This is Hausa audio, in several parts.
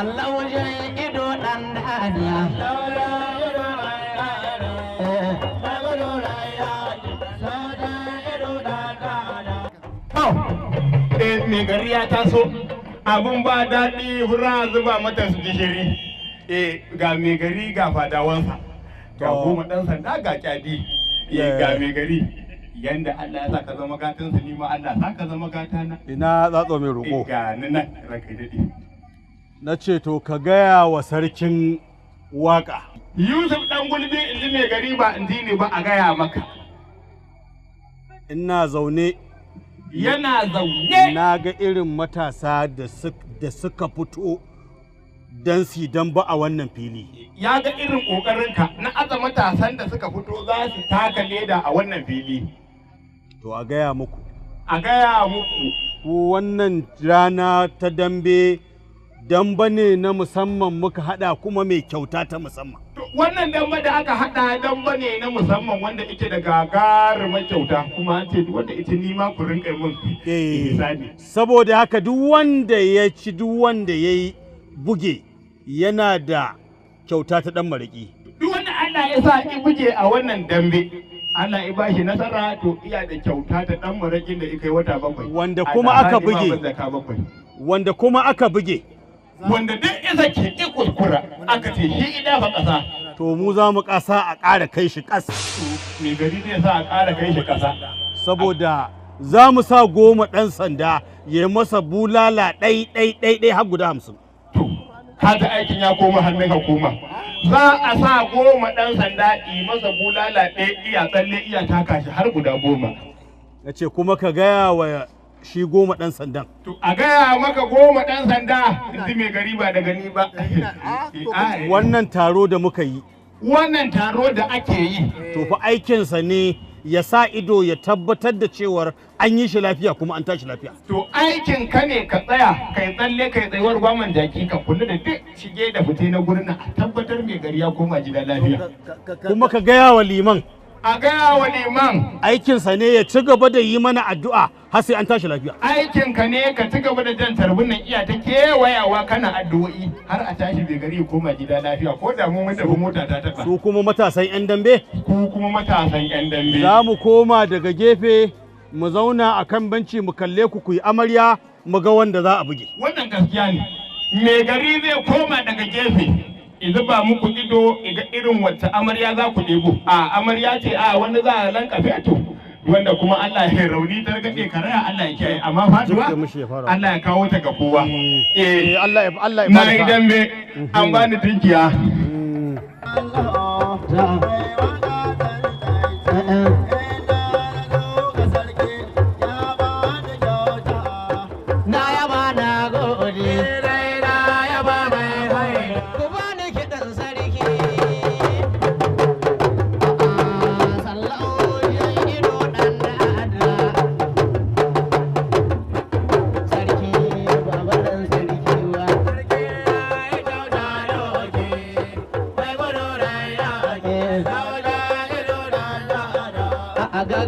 Sallaushin ido ɗan dadiya. Mai gari ya taso abun ba daɗi hura zuba mata gishiri. Ga mai gari ga fadawansa ga kuma ɗan sanda ga kyadi. Ga mai gari yanda Allah ya sa ka zama gatan su ni ma Allah sa ka zama gata na. Ina tsatso mai roƙo. Ga nan ranka daɗi. Na ce to ka gaya wa sarkin waka. Yusuf ɗan gulbi in ji mai gari ba in ji ne ba a gaya maka. Ina zaune. Yana zaune. Na ga irin matasa da suka fito don su don ba a wannan fili. Ya ga irin ƙoƙarinka na aza matasan da suka fito za su taka leda a wannan fili. To a gaya muku. A gaya muku. Ko wannan rana ta dambe damba ne na musamman muka hada kuma mai kyauta ta musamman. Wannan damba da aka hada damba ne na musamman wanda ike da gagarumar kyauta kuma an ce wanda ita ni ma ku rinka mun ihsani. Saboda haka duk wanda ya ci duk wanda ya yi buge yana da kyauta ta dan maraki. Duk wanda Allah ya sa ki buge a wannan dambe Allah ya bashi nasara to iya da kyauta ta dan marakin da ika yi wata bakwai. Wanda kuma aka buge. Wanda kuma aka buge. Wanda duk isa ke ki kuskura aka ce shi ida fa ƙasa. To mu za mu ƙasa a ƙara kai shi ƙas. Me gari zai sa a ƙara kai shi ƙasa. Saboda za mu sa 10 ɗan sanda ya masa bulala ɗai har guda 50. To, kaga aikin ya koma hannun hukuma. Za a sa 10 ɗan sanda yi masa bulala ɗaya iya tsalle iya taka shi har guda 10. Na ce kuma ka gaya wa shi 10 ɗan sandan. To a gaya maka 10 ɗan sanda inji mai gari ba da gani ba. Wannan taro da muka yi. Wannan taro da ake yi. To fa aikinsa ne ya sa ido ya tabbatar da cewar an yi shi lafiya kuma an tashi lafiya. To aikin ka ne ka tsaya kai tsalle kai tsayuwar gwaman jaki ka kula da duk shige da fice na gurin a tabbatar mai gari ya koma gida lafiya. Kuma ka gaya wa liman. A gaya wa liman. Aikinsa ne ya ci gaba da yi mana addu'a har sai an tashi lafiya. Aikinka ne ka ci gaba da jan tarbin nan iya ta kewayawa kana addu'o'i har a tashi bai gari ya koma gida lafiya ko da mun tafi mota ta taka. Su kuma matasan 'yan dambe? Ku kuma matasan 'yan dambe. Za mu koma daga gefe mu zauna a kan benci mu kalle ku ku yi amarya mu ga wanda za a buge. Wannan gaskiya ne. Mai gari zai koma daga gefe. Idan ba muku ido iga irin wacce amarya za ku ɗebo. A amarya ce a wanda za a lankafe to. Wanda kuma Allah ya rauni targaɗe karaya Allah ya kiyaye amma faduwa Allah ya kawo ta ga kowa. Allah ya na yi dambe an bani tunkiya. Na yaba na gode.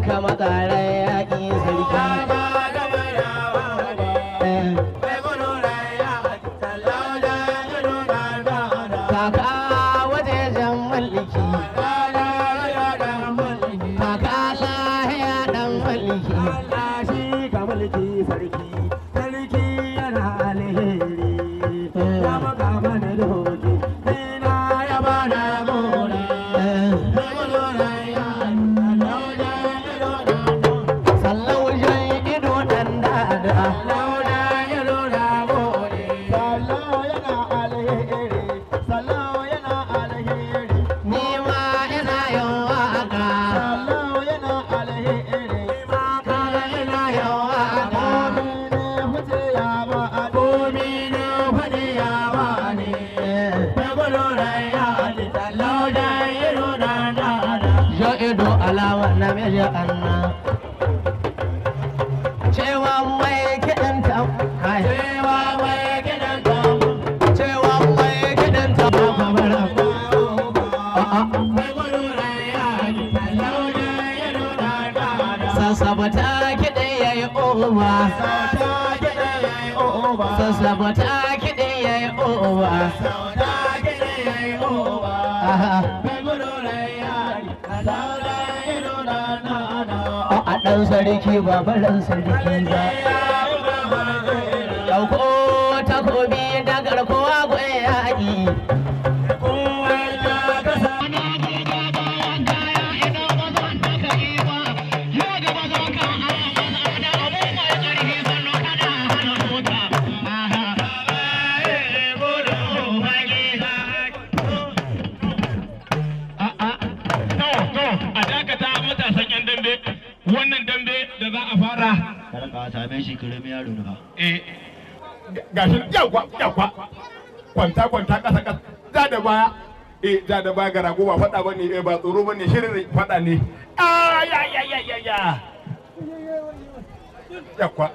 Kama tsare yaƙi sarki. Kaka wajejen mulki. Kaka lahiya ɗan mulki. Shi ka mulki sarki. Sarki yana alheri. Ya maka mana doki. Ina ya bana more. Cewa mai kiɗan ta cewa mai kiɗan ta cewa mai kiɗan ta sassabata kiɗan ya yi oba sassabata kiɗan yayi oba. Sauda gini yayi oba. Mai gudu rai yari. Sauda ido da nana. A ɗan sarki ba balan sarki ba. Ɗauko takobi da garkuwa gwai yaƙi. Kowa ya kasa. Wannan dambe da za a fara Karka same shi kirmi yaro na ba. gashi yakwa kwanta kasa za da baya za da baya ga rago ba faɗa bane ba tsoro bane shirin faɗa ne ya yakwa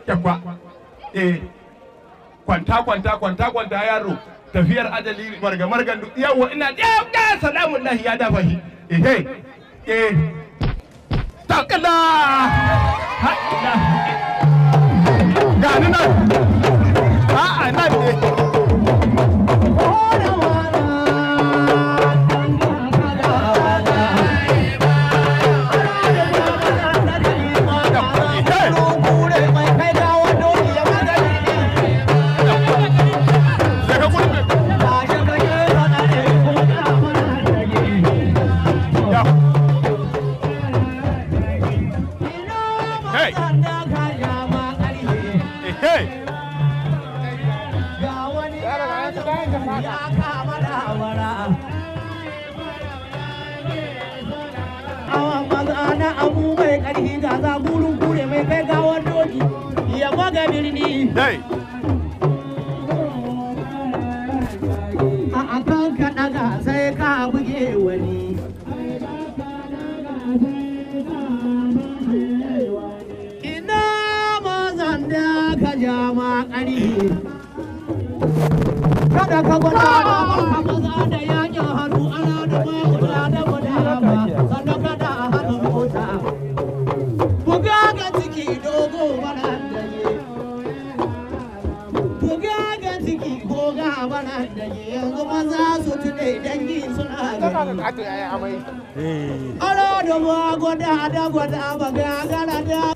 yakwa kwanta yaro tafiyar ajali margan yawa ina ya salamun lahi ya dafa shi takala gani nan a'a nan ne Hey! A kan ka daga sai ka buge wani. Ina mazan da ka ja ma ƙari. Kada ka gwada ka maza da yakin hannu ana da maguda da madama sannan kada a hana mota. Buga ga ciki dogo mana da ye. Buga ga ciki goga mana da ye yanzu maza su tuɗe dangi suna gani. Aro da gwada da gwada ba gagara da